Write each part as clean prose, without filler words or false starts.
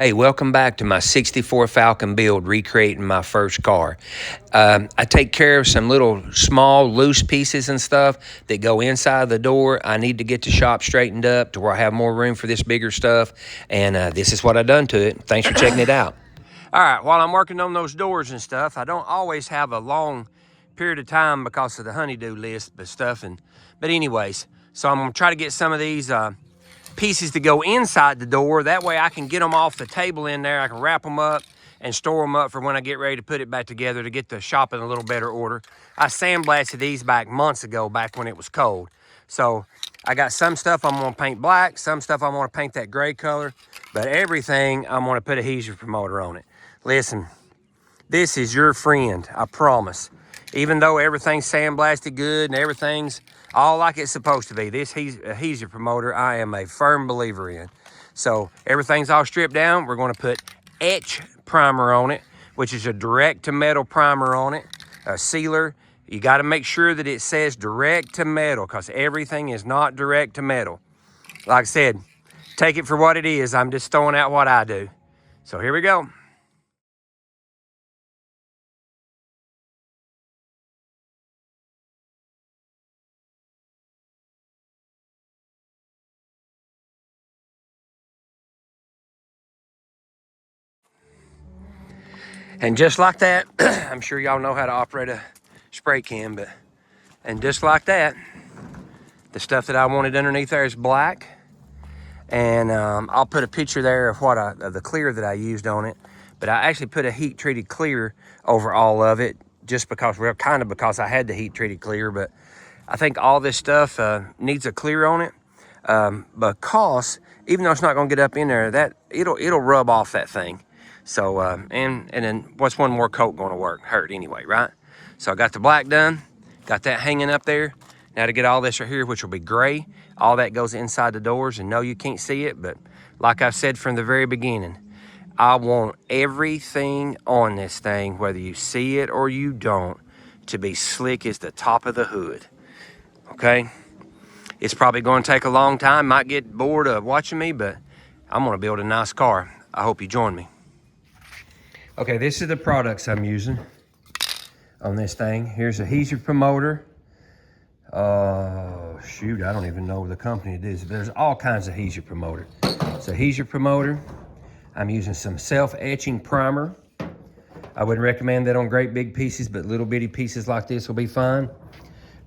Hey, welcome back to my 64 Falcon build, recreating my first car. I take care of some little small loose pieces and stuff that go inside the door. I need to get the shop straightened up to where I have more room for this bigger stuff, and this is what I done to it. Thanks for checking it out. All right, while I'm working on those doors and stuff, I don't always have a long period of time because of the honeydew list but stuff. But anyways, so I'm gonna try to get some of these pieces to go inside the door. That way I can get them off the table in there. I can wrap them up and store them up for when I get ready to put it back together to get the shop in a little better order. I sandblasted these back months ago, back when it was cold. So I got some stuff I'm gonna paint black, some stuff I'm gonna paint that gray color, but everything I'm gonna put a adhesive promoter on it. Listen, this is your friend, I promise. Even though everything's sandblasted good and everything's all like it's supposed to be, this adhesive promoter I am a firm believer in. So everything's all stripped down. We're gonna put etch primer on it, which is a direct to metal primer on it, a sealer. You gotta make sure that it says direct to metal because everything is not direct to metal. Like I said, take it for what it is. I'm just throwing out what I do. So here we go. And just like that, I'm sure y'all know how to operate a spray can, and just like that, the stuff that I wanted underneath there is black. And I'll put a picture there of of the clear that I used on it. But I actually put a heat treated clear over all of it just because, well, kind of because I had the heat treated clear, but I think all this stuff needs a clear on it because even though it's not gonna get up in there, that it'll rub off that thing. So, and then what's one more coat gonna hurt anyway, right? So I got the black done, got that hanging up there. Now to get all this right here, which will be gray, all that goes inside the doors, and no, you can't see it, but like I've said from the very beginning, I want everything on this thing, whether you see it or you don't, to be slick as the top of the hood, okay? It's probably gonna take a long time, might get bored of watching me, but I'm gonna build a nice car. I hope you join me. Okay, this is the products I'm using on this thing. Here's a adhesive promoter. Shoot, I don't even know the company it is. There's all kinds of adhesive promoter. It's a adhesive promoter. I'm using some self-etching primer. I wouldn't recommend that on great big pieces, but little bitty pieces like this will be fine.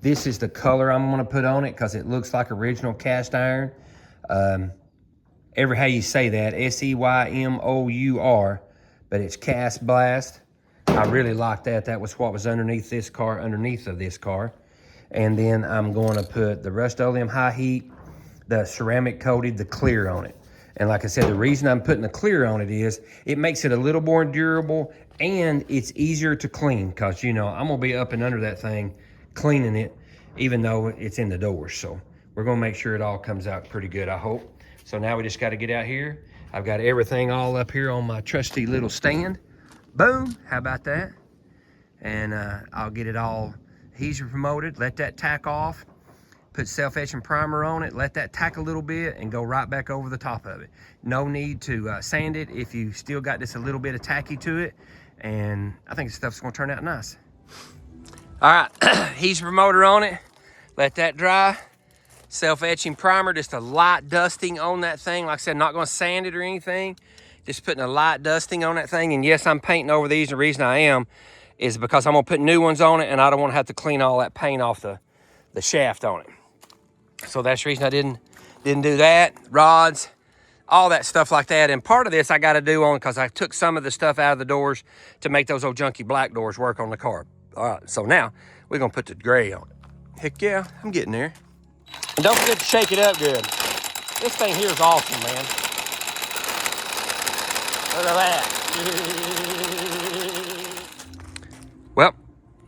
This is the color I'm gonna put on it because it looks like original cast iron. How you say that, S-E-Y-M-O-U-R, but it's cast blast. I really like that. That was what was underneath this car, underneath of this car. And then I'm going to put the Rust-Oleum high heat, the ceramic coated, the clear on it. And like I said, the reason I'm putting the clear on it is it makes it a little more durable and it's easier to clean because, you know, I'm gonna be up and under that thing cleaning it, even though it's in the doors. So we're gonna make sure it all comes out pretty good, I hope. So now we just got to get out here. I've got everything all up here on my trusty little stand. Boom, how about that? And I'll get it all adhesive promoted, let that tack off, put self-etching primer on it, let that tack a little bit and go right back over the top of it. No need to sand it if you still got just a little bit of tacky to it. And I think the stuff's gonna turn out nice. All right, adhesive promoter on it, let that dry. Self-etching primer, just a light dusting on that thing. Like I said, not gonna sand it or anything. Just putting a light dusting on that thing. And yes, I'm painting over these. The reason I am is because I'm gonna put new ones on it and I don't wanna have to clean all that paint off the shaft on it. So that's the reason I didn't do that. Rods, all that stuff like that. And part of this I gotta do on because I took some of the stuff out of the doors to make those old junky black doors work on the car. All right, so now we're gonna put the gray on it. Heck yeah, I'm getting there. And don't forget to shake it up good. This thing here is awesome, man. Look at that. Well,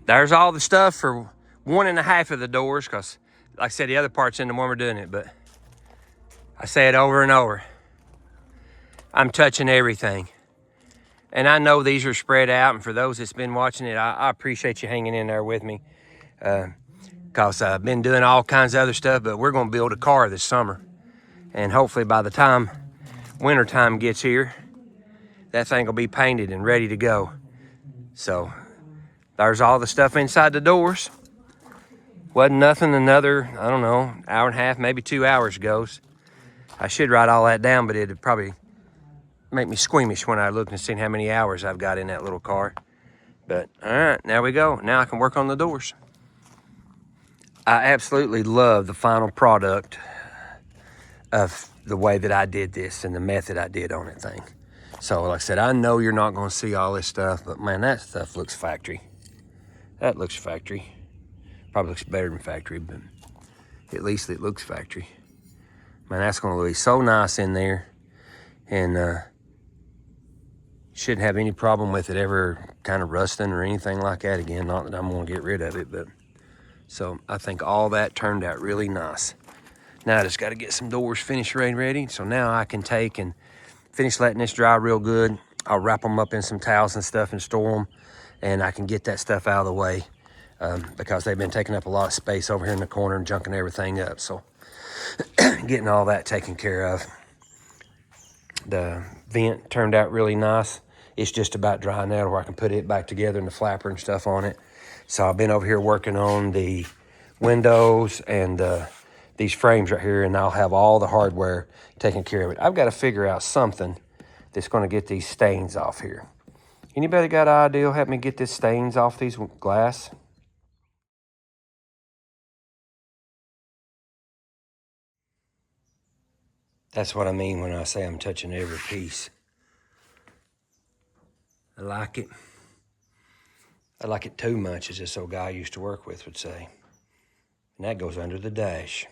there's all the stuff for 1.5 of the doors because, like I said, the other part's in the one we're doing it, but I say it over and over. I'm touching everything. And I know these are spread out, and for those that's been watching it, I appreciate you hanging in there with me. Because I've been doing all kinds of other stuff, but we're gonna build a car this summer. And hopefully by the time wintertime gets here, that thing will be painted and ready to go. So there's all the stuff inside the doors. Wasn't nothing another, I don't know, hour and a half, maybe 2 hours ago. I should write all that down, but it'd probably make me squeamish when I look and see how many hours I've got in that little car. But all right, now we go. Now I can work on the doors. I absolutely love the final product of the way that I did this and the method I did on it thing. So like I said, I know you're not gonna see all this stuff, but man, that stuff looks factory. That looks factory. Probably looks better than factory, but at least it looks factory. Man, that's gonna be so nice in there. And shouldn't have any problem with it ever kind of rusting or anything like that again. Not that I'm gonna get rid of it, but so I think all that turned out really nice. Now I just gotta get some doors finished ready. So now I can take and finish letting this dry real good. I'll wrap them up in some towels and stuff and store them, and I can get that stuff out of the way because they've been taking up a lot of space over here in the corner and junking everything up. So getting all that taken care of. The vent turned out really nice. It's just about dry now where I can put it back together and the flapper and stuff on it. So I've been over here working on the windows and these frames right here, and I'll have all the hardware taken care of it. I've got to figure out something that's going to get these stains off here. Anybody got an idea? Help me get these stains off these glass. That's what I mean when I say I'm touching every piece. I like it. I like it too much, as this old guy I used to work with would say. And that goes under the dash.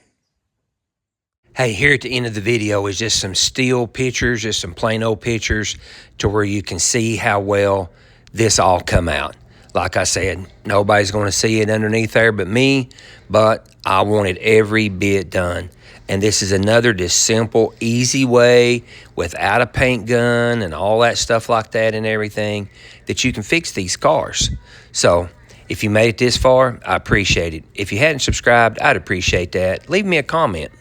Hey, here at the end of the video is just some still pictures, just some plain old pictures to where you can see how well this all come out. Like I said, nobody's going to see it underneath there but me, but I want it every bit done. And this is another just simple, easy way without a paint gun and all that stuff like that and everything that you can fix these cars. So if you made it this far, I appreciate it. If you hadn't subscribed, I'd appreciate that. Leave me a comment.